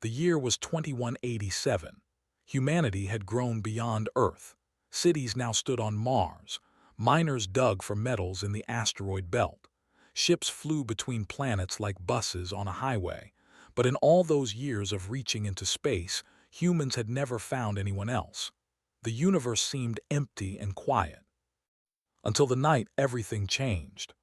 The year was 2187. Humanity had grown beyond Earth. Cities now stood on Mars. Miners dug for metals in the asteroid belt. Ships flew between planets like buses on a highway. But in all those years of reaching into space, humans had never found anyone else. The universe seemed empty and quiet. Until the night everything changed.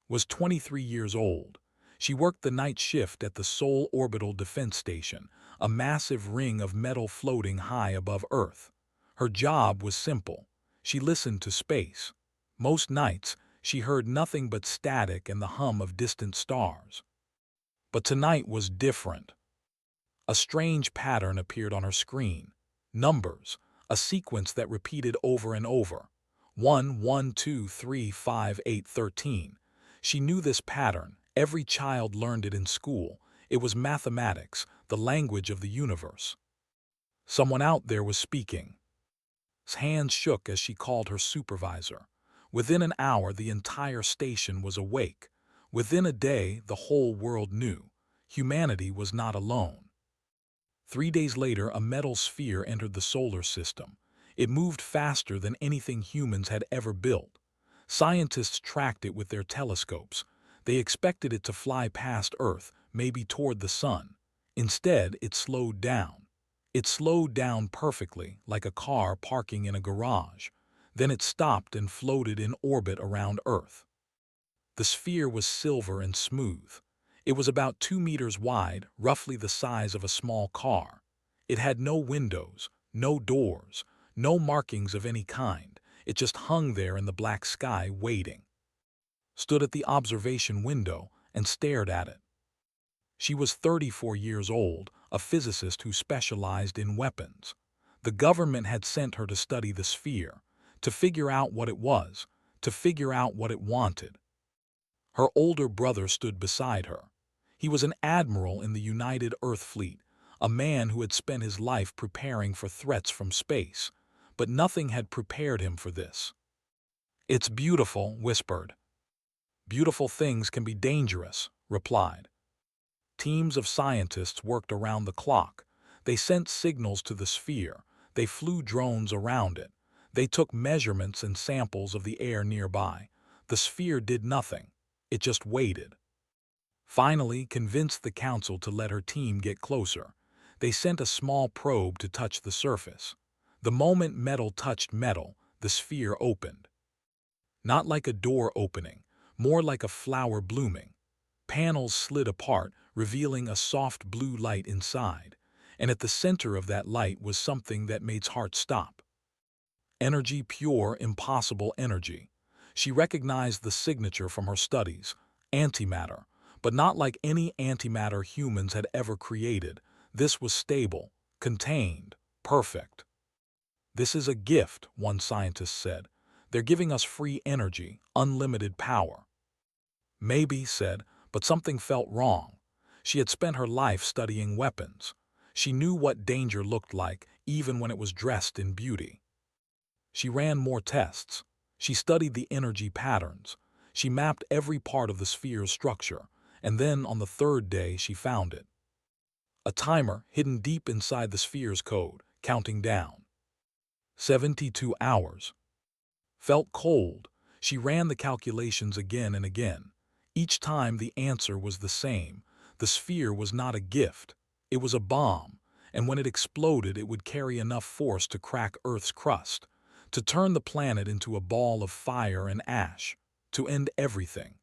Was 23 years old. She worked the night shift at the Sol Orbital Defense Station, a massive ring of metal floating high above Earth. Her job was simple. She listened to space. Most nights, she heard nothing but static and the hum of distant stars. But tonight was different. A strange pattern appeared on her screen. Numbers, a sequence that repeated over and over. 1, 1, 2, 3, 5, 8, 13. She knew this pattern. Every child learned it in school. It was mathematics, the language of the universe. Someone out there was speaking. His hands shook as she called her supervisor. Within an hour, the entire station was awake. Within a day, the whole world knew. Humanity was not alone. 3 days later, a metal sphere entered the solar system. It moved faster than anything humans had ever built. Scientists tracked it with their telescopes. They expected it to fly past Earth, maybe toward the sun. Instead, it slowed down. It slowed down perfectly, like a car parking in a garage. Then it stopped and floated in orbit around Earth. The sphere was silver and smooth. It was about 2 meters wide, roughly the size of a small car. It had no windows, no doors, no markings of any kind. It just hung there in the black sky, waiting. Stood at the observation window and stared at it. She was 34 years old, a physicist who specialized in weapons. The government had sent her to study the sphere, to figure out what it was, to figure out what it wanted. Her older brother stood beside her. He was an admiral in the United Earth Fleet, a man who had spent his life preparing for threats from space, but nothing had prepared him for this. "It's beautiful," whispered. "Beautiful things can be dangerous," replied. Teams of scientists worked around the clock. They sent signals to the sphere. They flew drones around it. They took measurements and samples of the air nearby. The sphere did nothing. It just waited. Finally, convinced the council to let her team get closer. They sent a small probe to touch the surface. The moment metal touched metal, the sphere opened. Not like a door opening, more like a flower blooming. Panels slid apart, revealing a soft blue light inside, and at the center of that light was something that made heart stop. Energy, pure, impossible energy. She recognized the signature from her studies, antimatter, but not like any antimatter humans had ever created. This was stable, contained, perfect. "This is a gift," one scientist said. "They're giving us free energy, unlimited power." "Maybe," said, but something felt wrong. She had spent her life studying weapons. She knew what danger looked like, even when it was dressed in beauty. She ran more tests. She studied the energy patterns. She mapped every part of the sphere's structure, and then on the third day she found it. A timer hidden deep inside the sphere's code, counting down. 72 hours. Felt cold. She ran the calculations again and again. Each time the answer was the same. The sphere was not a gift. It was a bomb, and when it exploded it would carry enough force to crack Earth's crust, to turn the planet into a ball of fire and ash, to end everything.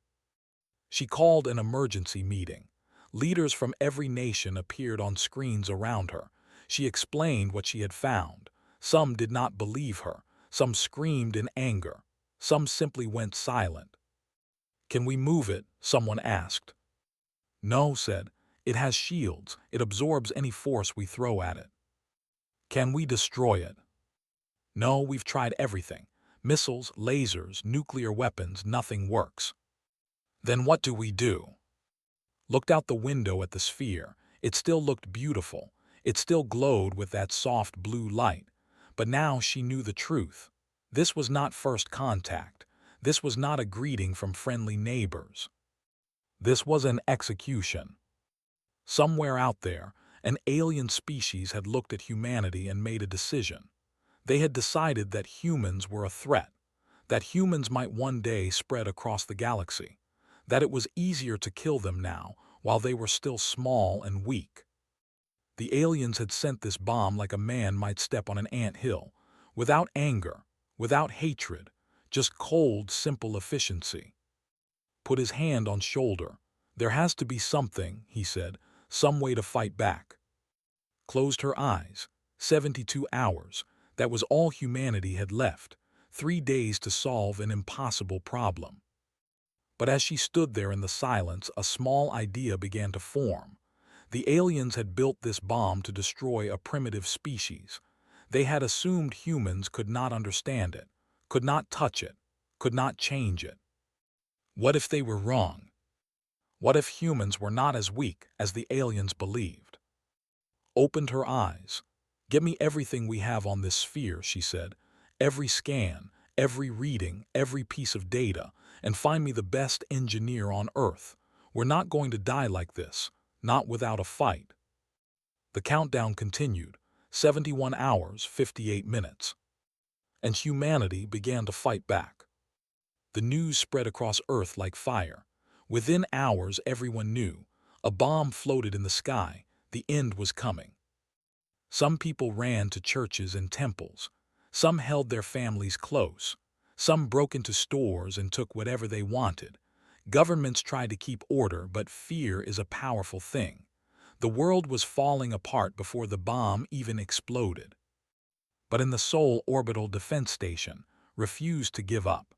She called an emergency meeting. Leaders from every nation appeared on screens around her. She explained what she had found. Some did not believe her. Some screamed in anger. Some simply went silent. "Can we move it?" someone asked. "No," said. "It has shields. It absorbs any force we throw at it." "Can we destroy it?" "No, we've tried everything. Missiles, lasers, nuclear weapons, nothing works." "Then what do we do?" Looked out the window at the sphere. It still looked beautiful. It still glowed with that soft blue light. But now she knew the truth. This was not first contact. This was not a greeting from friendly neighbors. This was an execution. Somewhere out there, An alien species had looked at humanity and made a decision. They had decided that humans were a threat, that humans might one day spread across the galaxy, that it was easier to kill them now while they were still small and weak. The aliens had sent this bomb like a man might step on an ant hill, without anger, without hatred, just cold, simple efficiency. Put his hand on shoulder. There has to be something, he said, some way to fight back. Closed her eyes. 72 hours. That was all humanity had left. 3 days to solve an impossible problem. But as she stood there in the silence, a small idea began to form. The aliens had built this bomb to destroy a primitive species. They had assumed humans could not understand it, could not touch it, could not change it. What if they were wrong? What if humans were not as weak as the aliens believed? Opened her eyes. "Get me everything we have on this sphere," she said. "Every scan, every reading, every piece of data, and find me the best engineer on Earth. We're not going to die like this, not without a fight." The countdown continued, 71 hours, 58 minutes. And humanity began to fight back. The news spread across Earth like fire. Within hours, everyone knew. A bomb floated in the sky. The end was coming. Some people ran to churches and temples. Some held their families close. Some broke into stores and took whatever they wanted. Governments tried to keep order, but fear is a powerful thing. The world was falling apart before the bomb even exploded. But in the Seoul Orbital Defense Station, refused to give up.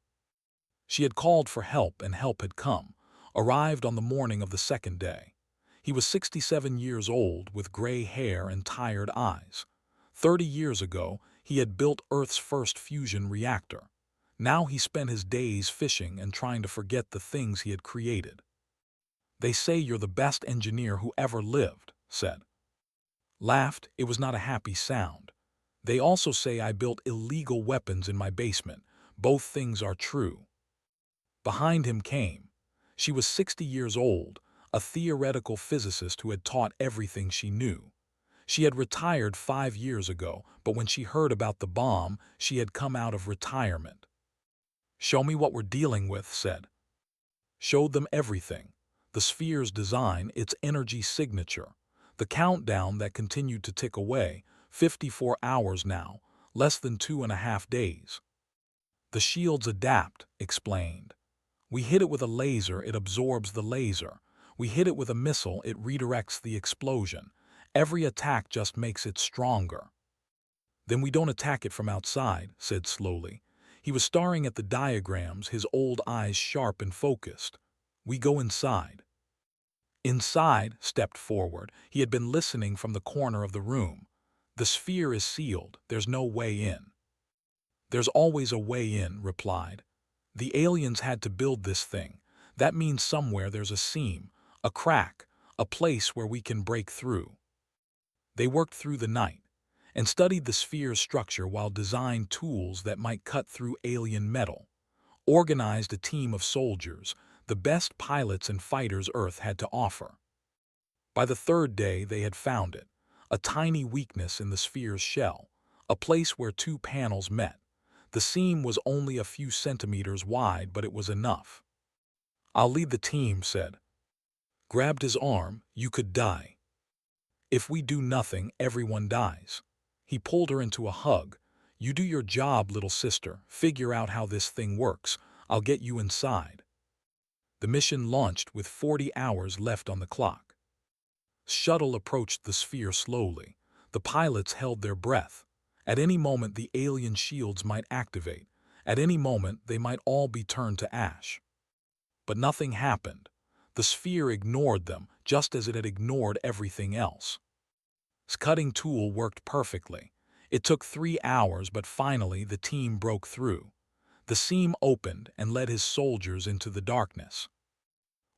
She had called for help and help had come, arrived on the morning of the second day. He was 67 years old with gray hair and tired eyes. 30 years ago, he had built Earth's first fusion reactor. Now he spent his days fishing and trying to forget the things he had created. "They say you're the best engineer who ever lived," said. Laughed, it was not a happy sound. "They also say I built illegal weapons in my basement. Both things are true." Behind him came. She was 60 years old, a theoretical physicist who had taught everything she knew. She had retired 5 years ago, but when she heard about the bomb, she had come out of retirement. "Show me what we're dealing with," said. Showed them everything. The sphere's design, its energy signature. The countdown that continued to tick away, 54 hours now, less than 2.5 days. "The shields adapt," explained. "We hit it with a laser, it absorbs the laser. We hit it with a missile, it redirects the explosion. Every attack just makes it stronger." "Then we don't attack it from outside," said slowly. He was staring at the diagrams, his old eyes sharp and focused. "We go inside." Inside, stepped forward. He had been listening from the corner of the room. "The sphere is sealed. There's no way in." "There's always a way in," replied. "The aliens had to build this thing. That means somewhere there's a seam, a crack, a place where we can break through." They worked through the night and studied the sphere's structure while designed tools that might cut through alien metal. Organized a team of soldiers, the best pilots and fighters Earth had to offer. By the third day they had found it, a tiny weakness in the sphere's shell, a place where two panels met. The seam was only a few centimeters wide, but it was enough. "I'll lead the team," said. Grabbed his arm. "You could die. If we do nothing, everyone dies." He pulled her into a hug. "You do your job, little sister. Figure out how this thing works. I'll get you inside." The mission launched with 40 hours left on the clock. Shuttle approached the sphere slowly. The pilots held their breath. At any moment the alien shields might activate. At any moment they might all be turned to ash. But nothing happened. The sphere ignored them, just as it had ignored everything else. His cutting tool worked perfectly. It took 3 hours, but finally the team broke through. The seam opened and led his soldiers into the darkness.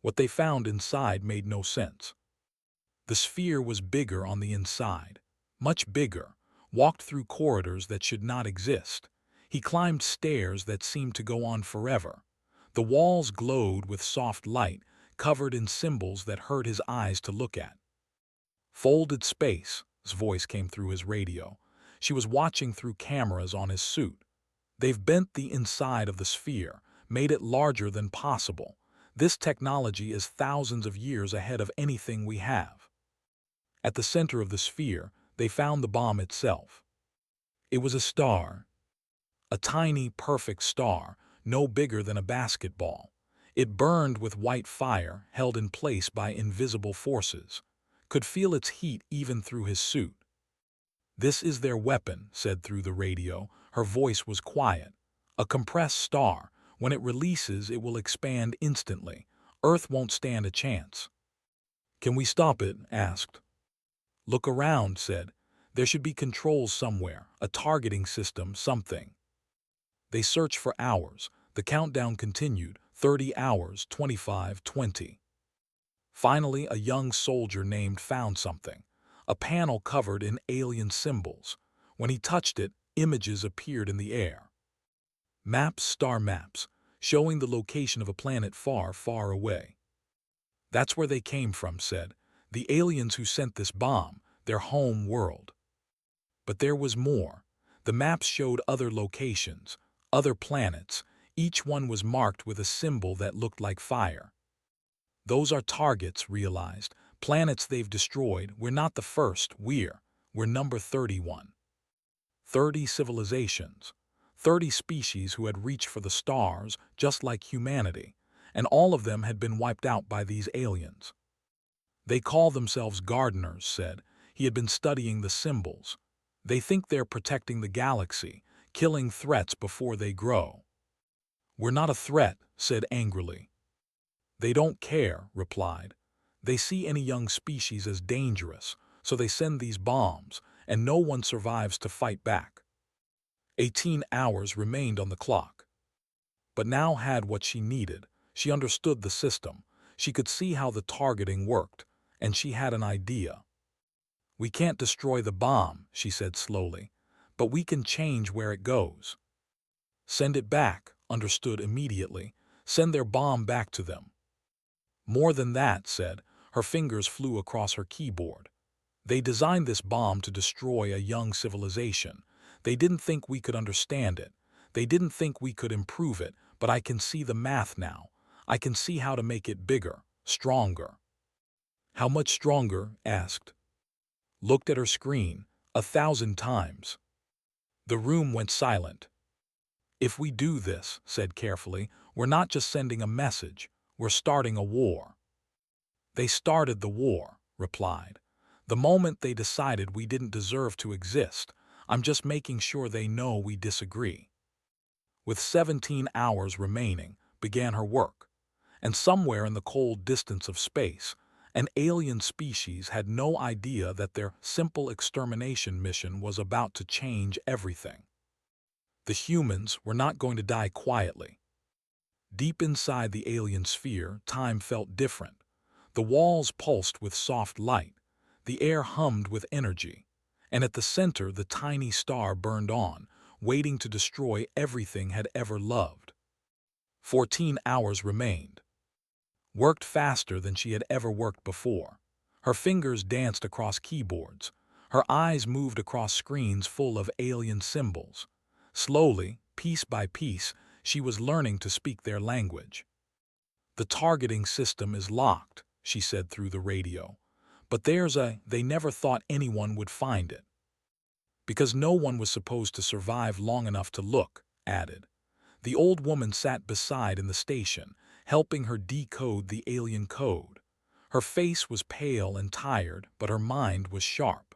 What they found inside made no sense. The sphere was bigger on the inside, much bigger, walked through corridors that should not exist. He climbed stairs that seemed to go on forever. The walls glowed with soft light, covered in symbols that hurt his eyes to look at. Folded space's voice came through his radio. She was watching through cameras on his suit. They've bent the inside of the sphere, made it larger than possible. This technology is thousands of years ahead of anything we have. At the center of the sphere, they found the bomb itself. It was a star. A tiny, perfect star, no bigger than a basketball. It burned with white fire, held in place by invisible forces. Could feel its heat even through his suit. "This is their weapon," said through the radio. Her voice was quiet. "A compressed star. When it releases, it will expand instantly. Earth won't stand a chance." "Can we stop it?" asked. "Look around," said. "There should be controls somewhere, a targeting system, something." They searched for hours. The countdown continued. 30 hours, 25, 20. Finally, a young soldier named found something. A panel covered in alien symbols. When he touched it, images appeared in the air. Maps, star maps, showing the location of a planet far, far away. "That's where they came from," said. "The aliens who sent this bomb, their home world." But there was more. The maps showed other locations, other planets. Each one was marked with a symbol that looked like fire. "Those are targets," realized. "Planets they've destroyed. We're not the first. We're number 31. 30 civilizations. 30 species who had reached for the stars, just like humanity, and all of them had been wiped out by these aliens. They call themselves gardeners," said. He had been studying the symbols. "They think they're protecting the galaxy, killing threats before they grow." "We're not a threat," said angrily. "They don't care," replied. "They see any young species as dangerous, so they send these bombs, and no one survives to fight back." 18 hours remained on the clock. But now had what she needed. She understood the system. She could see how the targeting worked, and she had an idea. "We can't destroy the bomb," she said slowly, "but we can change where it goes." "Send it back," understood immediately. "Send their bomb back to them." "More than that," said. Her fingers flew across her keyboard. "They designed this bomb to destroy a young civilization. They didn't think we could understand it. They didn't think we could improve it, but I can see the math now. I can see how to make it bigger, stronger." "How much stronger?" asked. Looked at her screen. 1,000 times. The room went silent. "If we do this," said carefully, "we're not just sending a message. We're starting a war." "They started the war," replied. "The moment they decided we didn't deserve to exist. I'm just making sure they know we disagree." With 17 hours remaining, began her work. And somewhere in the cold distance of space, an alien species had no idea that their simple extermination mission was about to change everything. The humans were not going to die quietly. Deep inside the alien sphere, time felt different. The walls pulsed with soft light. The air hummed with energy. And at the center, the tiny star burned on, waiting to destroy everything had ever loved. 14 hours remained. Worked faster than she had ever worked before. Her fingers danced across keyboards. Her eyes moved across screens full of alien symbols. Slowly, piece by piece, she was learning to speak their language. "The targeting system is locked," she said through the radio. "But they never thought anyone would find it." "Because no one was supposed to survive long enough to look," added. The old woman sat beside in the station, helping her decode the alien code. Her face was pale and tired, but her mind was sharp.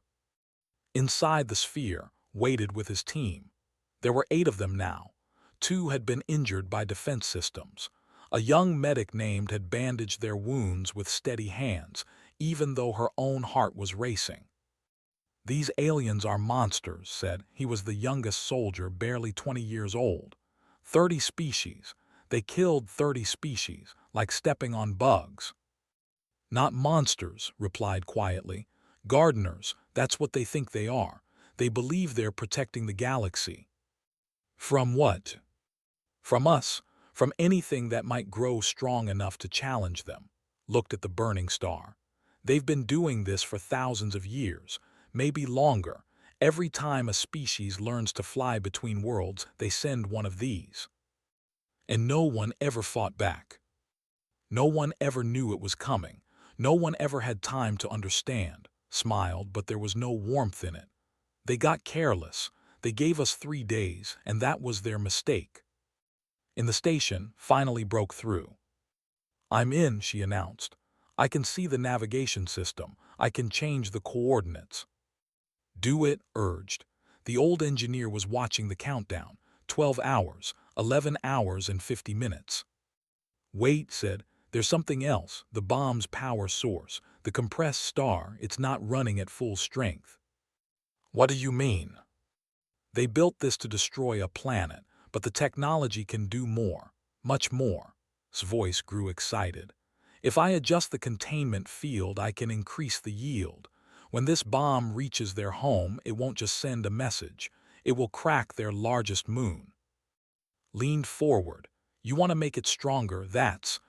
Inside the sphere, waited with his team. There were 8 of them now. 2 had been injured by defense systems. A young medic named had bandaged their wounds with steady hands, even though her own heart was racing. "These aliens are monsters," said. He was the youngest soldier, barely 20 years old. 30 species. They killed 30 species, like stepping on bugs. "Not monsters," replied quietly. "Gardeners, that's what they think they are. They believe they're protecting the galaxy." "From what?" "From us, from anything that might grow strong enough to challenge them." Looked at the burning star. They've been doing this for thousands of years, maybe longer. Every time a species learns to fly between worlds, they send one of these. And no one ever fought back. No one ever knew it was coming. No one ever had time to understand. Smiled, but there was no warmth in it. They got careless. They gave us 3 days, and that was their mistake. In the station, finally broke through. "I'm in," she announced. "I can see the navigation system. I can change the coordinates." "Do it," urged. The old engineer was watching the countdown. 12 hours, 11 hours and 50 minutes. "Wait," said. "There's something else. The bomb's power source. The compressed star, it's not running at full strength." "What do you mean?" "They built this to destroy a planet, but the technology can do more. Much more." His voice grew excited. "If I adjust the containment field, I can increase the yield. When this bomb reaches their home, it won't just send a message. It will crack their largest moon." Leaned forward. "You want to make it stronger, that's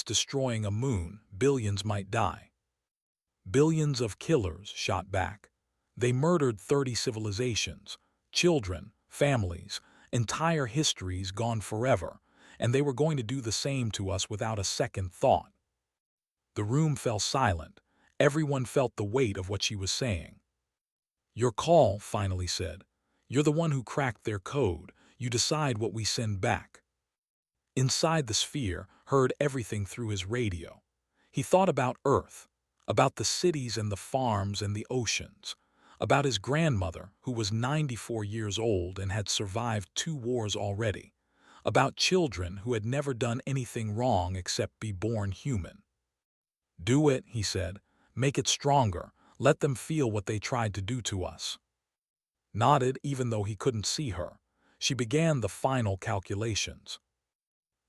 destroying a moon. Billions might die." "Billions of killers," shot back. "They murdered 30 civilizations. Children, families, entire histories gone forever. And they were going to do the same to us without a second thought." The room fell silent. Everyone felt the weight of what she was saying. "Your call," finally said. "You're the one who cracked their code. You decide what we send back." Inside the sphere, heard everything through his radio. He thought about Earth, about the cities and the farms and the oceans, about his grandmother, who was 94 years old and had survived 2 wars already, about children who had never done anything wrong except be born human. "Do it," he said. "Make it stronger. Let them feel what they tried to do to us." Nodded even though he couldn't see her. She began the final calculations.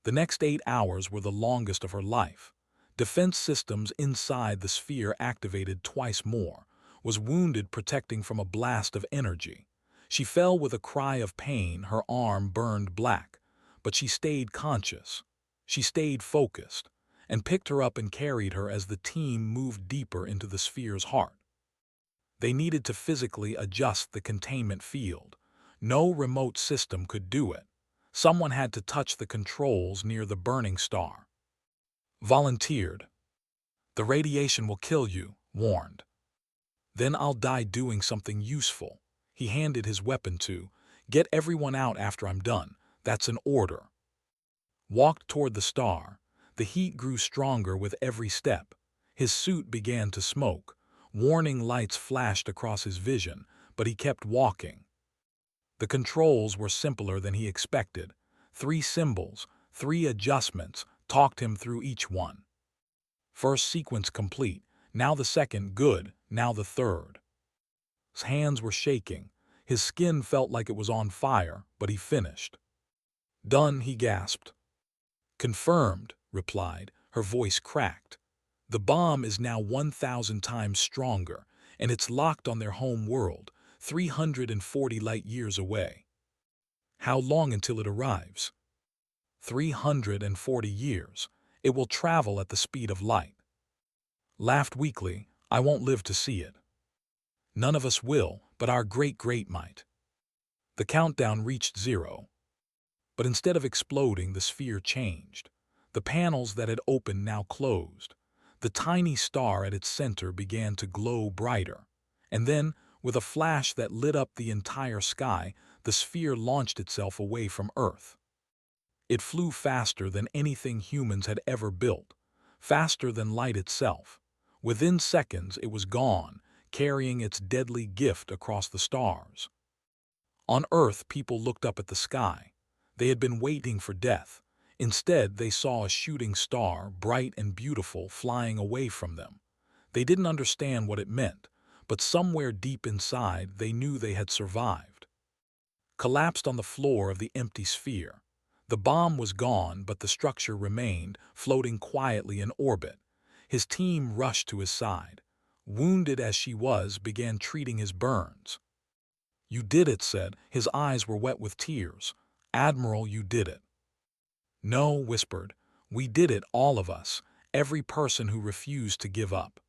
The next 8 hours were the longest of her life. Defense systems inside the sphere activated twice more. Was wounded protecting from a blast of energy. She fell with a cry of pain, her arm burned black. But she stayed conscious. She stayed focused, and picked her up and carried her as the team moved deeper into the sphere's heart. They needed to physically adjust the containment field. No remote system could do it. Someone had to touch the controls near the burning star. Volunteered. "The radiation will kill you," warned. "Then I'll die doing something useful." He handed his weapon to. "Get everyone out after I'm done. That's an order." Walked toward the star. The heat grew stronger with every step. His suit began to smoke. Warning lights flashed across his vision, but he kept walking. The controls were simpler than he expected. 3 symbols, 3 adjustments, talked him through each one. First sequence complete, now the second good, now the third. His hands were shaking. His skin felt like it was on fire, but he finished. "Done," he gasped. "Confirmed," replied. Her voice cracked. "The bomb is now 1,000 times stronger, and it's locked on their home world, 340 light-years away." "How long until it arrives?" 340 years. It will travel at the speed of light." Laughed weakly. "I won't live to see it." "None of us will, but our great-great might." The countdown reached 0. But instead of exploding, the sphere changed. The panels that had opened now closed. The tiny star at its center began to glow brighter. And then, with a flash that lit up the entire sky, the sphere launched itself away from Earth. It flew faster than anything humans had ever built, faster than light itself. Within seconds, it was gone, carrying its deadly gift across the stars. On Earth, people looked up at the sky. They had been waiting for death. Instead, they saw a shooting star, bright and beautiful, flying away from them. They didn't understand what it meant, but somewhere deep inside, they knew they had survived. Collapsed on the floor of the empty sphere. The bomb was gone, but the structure remained, floating quietly in orbit. His team rushed to his side. Wounded as she was, began treating his burns. "You did it," said. His eyes were wet with tears. "Admiral, you did it." "No," whispered. "We did it, all of us. Every person who refused to give up."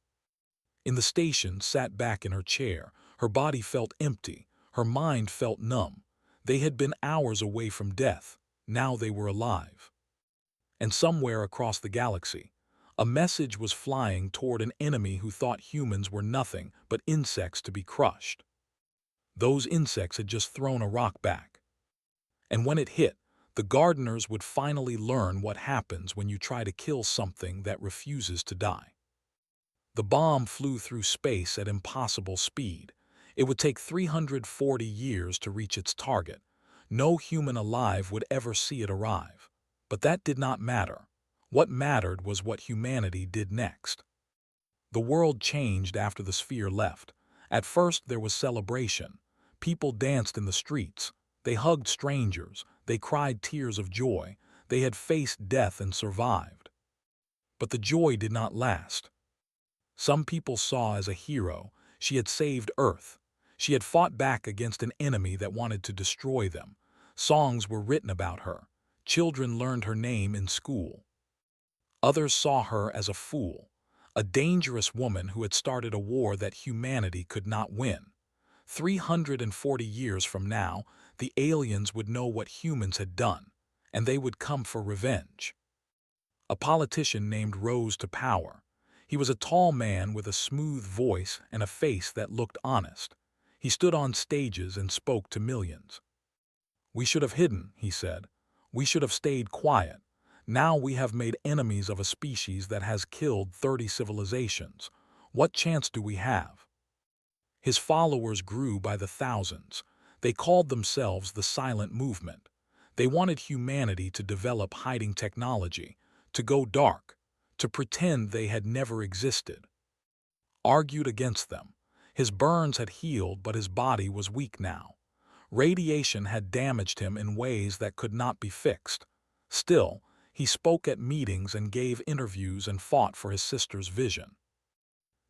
In the station, sat back in her chair. Her body felt empty. Her mind felt numb. They had been hours away from death. Now they were alive. And somewhere across the galaxy, a message was flying toward an enemy who thought humans were nothing but insects to be crushed. Those insects had just thrown a rock back. And when it hit, the gardeners would finally learn what happens when you try to kill something that refuses to die. The bomb flew through space at impossible speed. It would take 340 years to reach its target. No human alive would ever see it arrive. But that did not matter. What mattered was what humanity did next. The world changed after the sphere left. At first there was celebration. People danced in the streets. They hugged strangers. They cried tears of joy. They had faced death and survived. But the joy did not last. Some people saw as a hero. She had saved Earth. She had fought back against an enemy that wanted to destroy them. Songs were written about her. Children learned her name in school. Others saw her as a fool, a dangerous woman who had started a war that humanity could not win. 340 years from now, the aliens would know what humans had done, and they would come for revenge. A politician named rose to power. He was a tall man with a smooth voice and a face that looked honest. He stood on stages and spoke to millions. "We should have hidden," he said. "We should have stayed quiet. Now we have made enemies of a species that has killed 30 civilizations. What chance do we have?" His followers grew by the thousands. They called themselves the Silent Movement. They wanted humanity to develop hiding technology, to go dark, to pretend they had never existed. Argued against them. His burns had healed, but his body was weak now. Radiation had damaged him in ways that could not be fixed. Still, he spoke at meetings and gave interviews and fought for his sister's vision.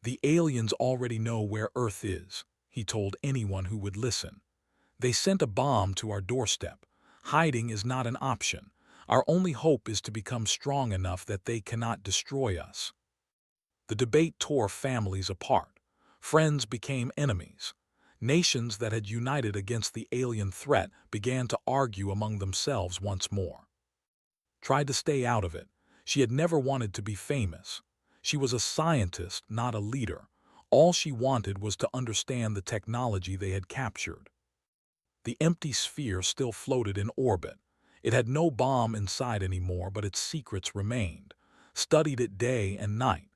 "The aliens already know where Earth is," he told anyone who would listen. "They sent a bomb to our doorstep. Hiding is not an option. Our only hope is to become strong enough that they cannot destroy us." The debate tore families apart. Friends became enemies. Nations that had united against the alien threat began to argue among themselves once more. Tried to stay out of it. She had never wanted to be famous. She was a scientist, not a leader. All she wanted was to understand the technology they had captured. The empty sphere still floated in orbit. It had no bomb inside anymore, but its secrets remained. Studied it day and night.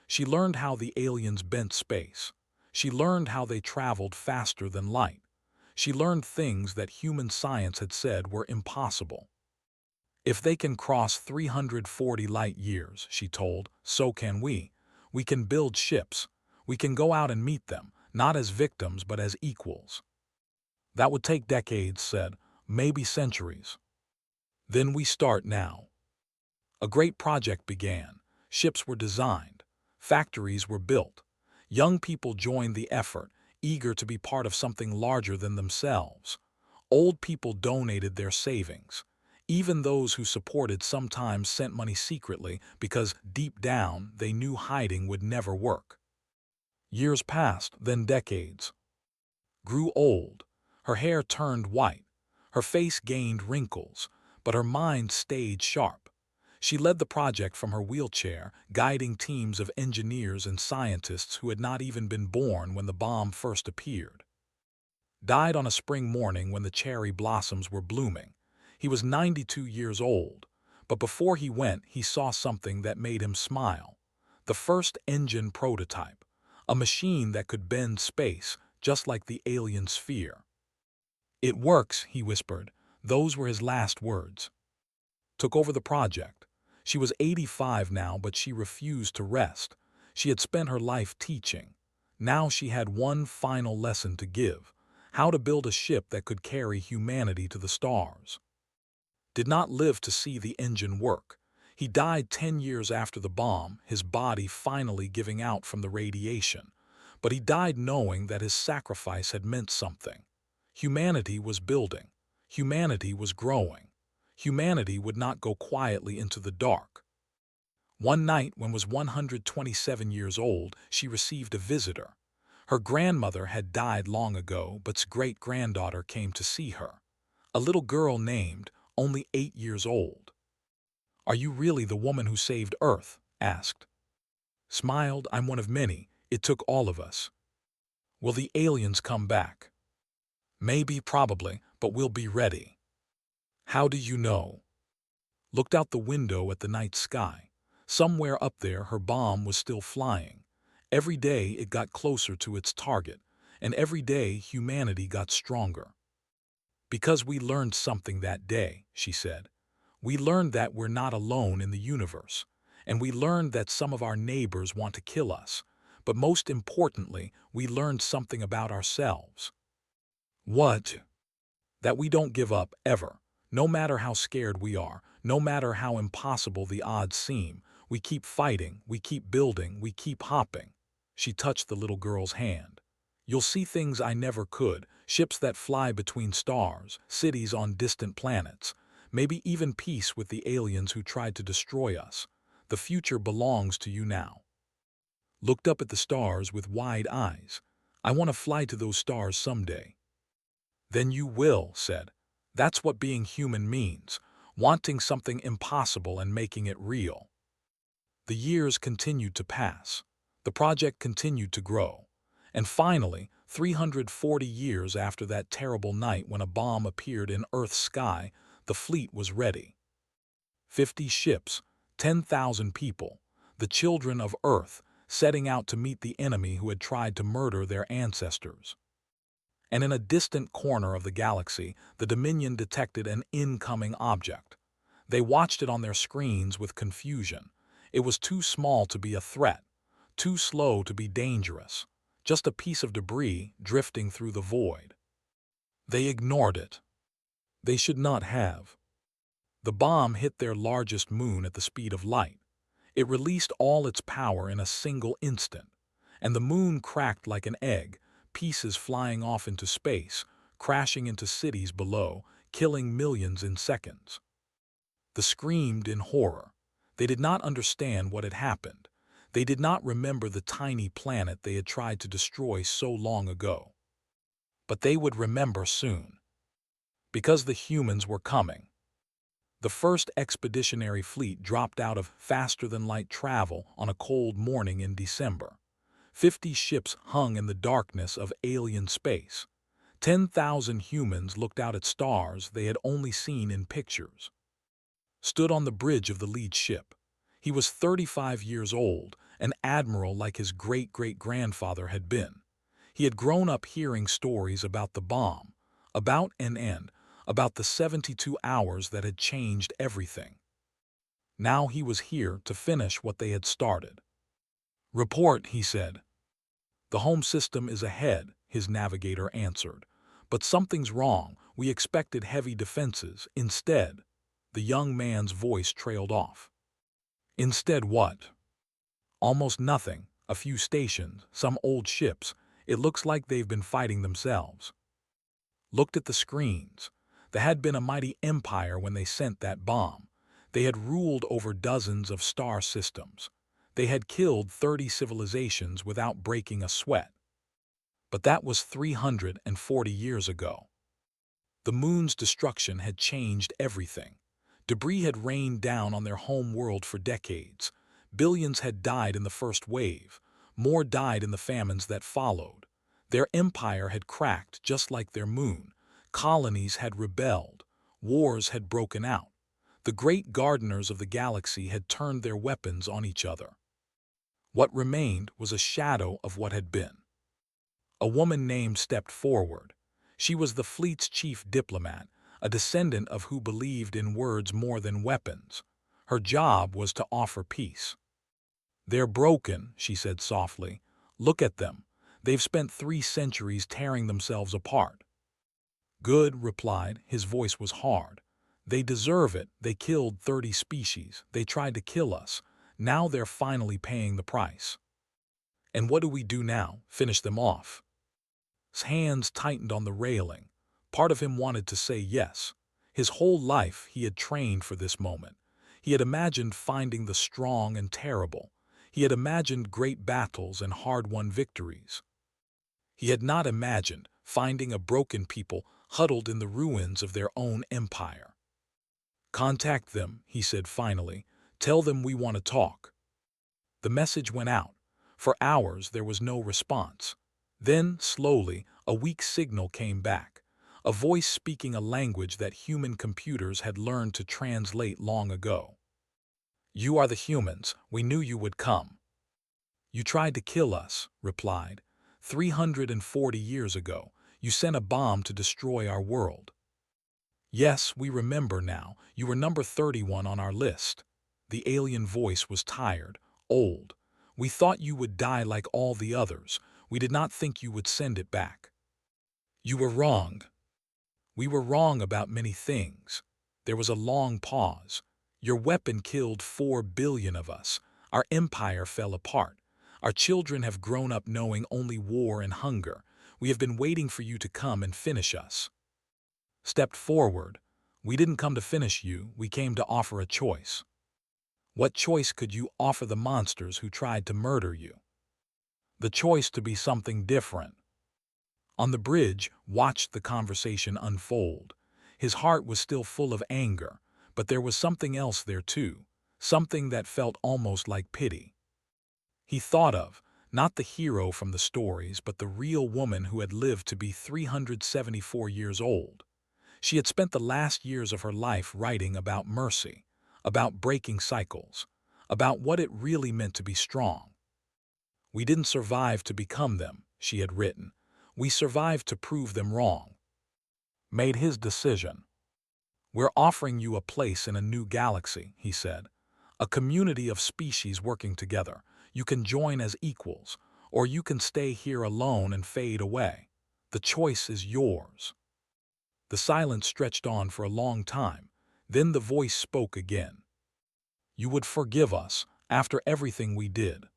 She learned how the aliens bent space. She learned how they traveled faster than light. She learned things that human science had said were impossible. "If they can cross 340 light years," she told, "so can we. We can build ships. We can go out and meet them, not as victims but as equals." "That would take decades," said, "maybe centuries." "Then we start now." A great project began. Ships were designed. Factories were built. Young people joined the effort, eager to be part of something larger than themselves. Old people donated their savings. Even those who supported sometimes sent money secretly because, deep down, they knew hiding would never work. Years passed, then decades. Grew old. Her hair turned white. Her face gained wrinkles, but her mind stayed sharp. She led the project from her wheelchair, guiding teams of engineers and scientists who had not even been born when the bomb first appeared. Died on a spring morning when the cherry blossoms were blooming. He was 92 years old, but before he went, he saw something that made him smile. The first engine prototype, a machine that could bend space, just like the alien sphere. "It works," he whispered. Those were his last words. Took over the project. She was 85 now, but she refused to rest. She had spent her life teaching. Now she had one final lesson to give: how to build a ship that could carry humanity to the stars. Did not live to see the engine work. He died 10 years after the bomb, his body finally giving out from the radiation. But he died knowing that his sacrifice had meant something. Humanity was building. Humanity was growing. Humanity would not go quietly into the dark. One night, when was 127 years old, she received a visitor. Her grandmother had died long ago, but's great-granddaughter came to see her. A little girl named, only 8 years old. "Are you really the woman who saved Earth?" asked. Smiled, "I'm one of many. It took all of us." "Will the aliens come back?" "Maybe, probably, but we'll be ready." "How do you know?" Looked out the window at the night sky. Somewhere up there her bomb was still flying. Every day it got closer to its target, and every day humanity got stronger. "Because we learned something that day," she said. "We learned that we're not alone in the universe, and we learned that some of our neighbors want to kill us, but most importantly, we learned something about ourselves." "What?" "That we don't give up, ever. No matter how scared we are, no matter how impossible the odds seem, we keep fighting, we keep building, we keep hopping." She touched the little girl's hand. "You'll see things I never could, ships that fly between stars, cities on distant planets, maybe even peace with the aliens who tried to destroy us. The future belongs to you now." Looked up at the stars with wide eyes. "I want to fly to those stars someday." "Then you will," said. "That's what being human means, wanting something impossible and making it real." The years continued to pass. The project continued to grow. And finally, 340 years after that terrible night when a bomb appeared in Earth's sky, the fleet was ready. 50 ships, 10,000 people, the children of Earth, setting out to meet the enemy who had tried to murder their ancestors. And in a distant corner of the galaxy, the Dominion detected an incoming object. They watched it on their screens with confusion. It was too small to be a threat, too slow to be dangerous, just a piece of debris drifting through the void. They ignored it. They should not have. The bomb hit their largest moon at the speed of light. It released all its power in a single instant, and the moon cracked like an egg, pieces flying off into space, crashing into cities below, killing millions in seconds. They screamed in horror. They did not understand what had happened. They did not remember the tiny planet they had tried to destroy so long ago. But they would remember soon. Because the humans were coming. The first expeditionary fleet dropped out of faster-than-light travel on a cold morning in December. 50 ships hung in the darkness of alien space. 10,000 humans looked out at stars they had only seen in pictures. Stood on the bridge of the lead ship. He was 35 years old, an admiral like his great-great-grandfather had been. He had grown up hearing stories about the bomb, about an end, about the 72 hours that had changed everything. Now he was here to finish what they had started. "Report," he said. "The home system is ahead," his navigator answered. "But something's wrong. We expected heavy defenses. Instead..." The young man's voice trailed off. "Instead what?" "Almost nothing. A few stations, some old ships. It looks like they've been fighting themselves." Looked at the screens. They had been a mighty empire when they sent that bomb. They had ruled over dozens of star systems. They had killed 30 civilizations without breaking a sweat. But that was 340 years ago. The moon's destruction had changed everything. Debris had rained down on their home world for decades. Billions had died in the first wave. More died in the famines that followed. Their empire had cracked just like their moon. Colonies had rebelled. Wars had broken out. The great gardeners of the galaxy had turned their weapons on each other. What remained was a shadow of what had been. A woman named stepped forward. She was the fleet's chief diplomat, a descendant of who believed in words more than weapons. Her job was to offer peace. "They're broken," she said softly. "Look at them. They've spent 3 centuries tearing themselves apart." "Good," replied. His voice was hard. "They deserve it. They killed 30 species. They tried to kill us. Now they're finally paying the price." "And what do we do now? Finish them off?" His hands tightened on the railing. Part of him wanted to say yes. His whole life he had trained for this moment. He had imagined finding the strong and terrible. He had imagined great battles and hard-won victories. He had not imagined finding a broken people huddled in the ruins of their own empire. "Contact them," he said finally. "Tell them we want to talk." The message went out. For hours there was no response. Then, slowly, a weak signal came back, a voice speaking a language that human computers had learned to translate long ago. "You are the humans. We knew you would come." "You tried to kill us," replied. 340 years ago, you sent a bomb to destroy our world." "Yes, we remember now. You were number 31 on our list." The alien voice was tired, old. "We thought you would die like all the others. We did not think you would send it back." "You were wrong." "We were wrong about many things." There was a long pause. "Your weapon killed 4 billion of us. Our empire fell apart. Our children have grown up knowing only war and hunger. We have been waiting for you to come and finish us." Stepped forward. "We didn't come to finish you. We came to offer a choice." "What choice could you offer the monsters who tried to murder you?" "The choice to be something different." On the bridge, watched the conversation unfold. His heart was still full of anger, but there was something else there too, something that felt almost like pity. He thought of, not the hero from the stories, but the real woman who had lived to be 374 years old. She had spent the last years of her life writing about mercy, about breaking cycles, about what it really meant to be strong. "We didn't survive to become them," she had written. "We survived to prove them wrong." Made his decision. "We're offering you a place in a new galaxy," he said. "A community of species working together. You can join as equals, or you can stay here alone and fade away. The choice is yours." The silence stretched on for a long time. Then the voice spoke again. "You would forgive us after everything we did."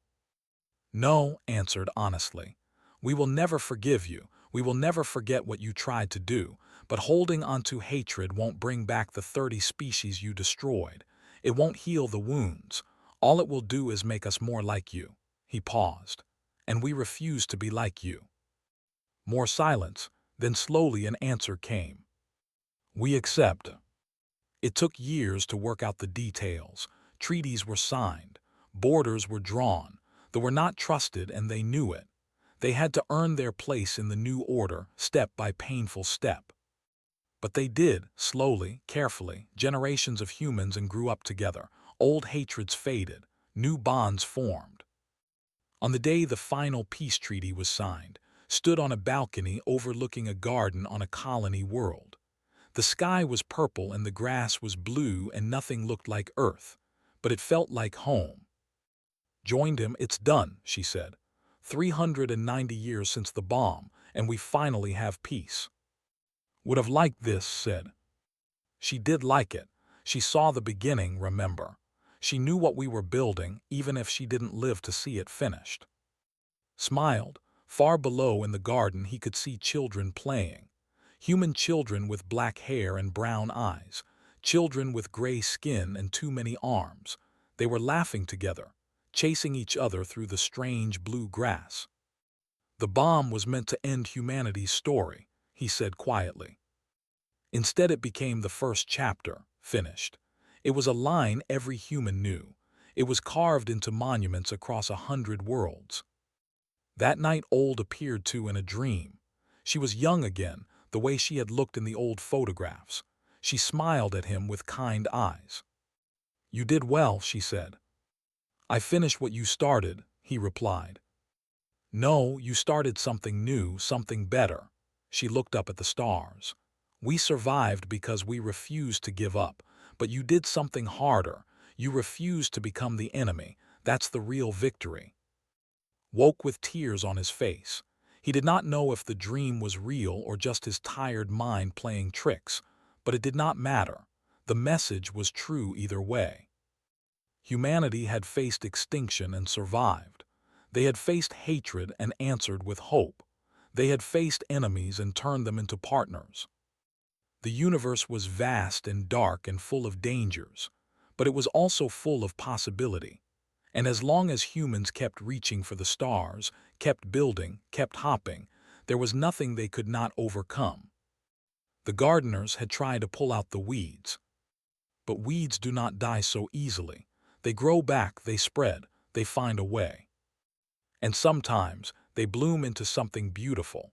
"No," answered honestly. "We will never forgive you. We will never forget what you tried to do, but holding onto hatred won't bring back the 30 species you destroyed. It won't heal the wounds. All it will do is make us more like you." He paused. "And we refuse to be like you." More silence, then slowly an answer came. "We accept." It took years to work out the details. Treaties were signed. Borders were drawn. They were not trusted, and they knew it. They had to earn their place in the new order, step by painful step. But they did, slowly, carefully. Generations of humans and grew up together. Old hatreds faded. New bonds formed. On the day the final peace treaty was signed, stood on a balcony overlooking a garden on a colony world. The sky was purple and the grass was blue and nothing looked like Earth, but it felt like home. "Joined him, it's done," she said. 390 years since the bomb, and we finally have peace." "Would have liked this," said. She did like it. She saw the beginning, remember. She knew what we were building, even if she didn't live to see it finished. Smiled. Far below in the garden he could see children playing. Human children with black hair and brown eyes. Children with gray skin and too many arms. They were laughing together, chasing each other through the strange blue grass. "The bomb was meant to end humanity's story," he said quietly. Instead it became the first chapter, finished. It was a line every human knew. It was carved into monuments across 100 worlds. That night Old appeared to in a dream. She was young again, the way she had looked in the old photographs. She smiled at him with kind eyes. "You did well," she said. "I finished what you started," he replied. "No, you started something new, something better." She looked up at the stars. "We survived because we refused to give up, but you did something harder. You refused to become the enemy. That's the real victory." Woke with tears on his face. He did not know if the dream was real or just his tired mind playing tricks, but it did not matter. The message was true either way. Humanity had faced extinction and survived. They had faced hatred and answered with hope. They had faced enemies and turned them into partners. The universe was vast and dark and full of dangers, but it was also full of possibility. And as long as humans kept reaching for the stars, kept building, kept hopping, there was nothing they could not overcome. The gardeners had tried to pull out the weeds. But weeds do not die so easily. They grow back, they spread, they find a way. And sometimes they bloom into something beautiful.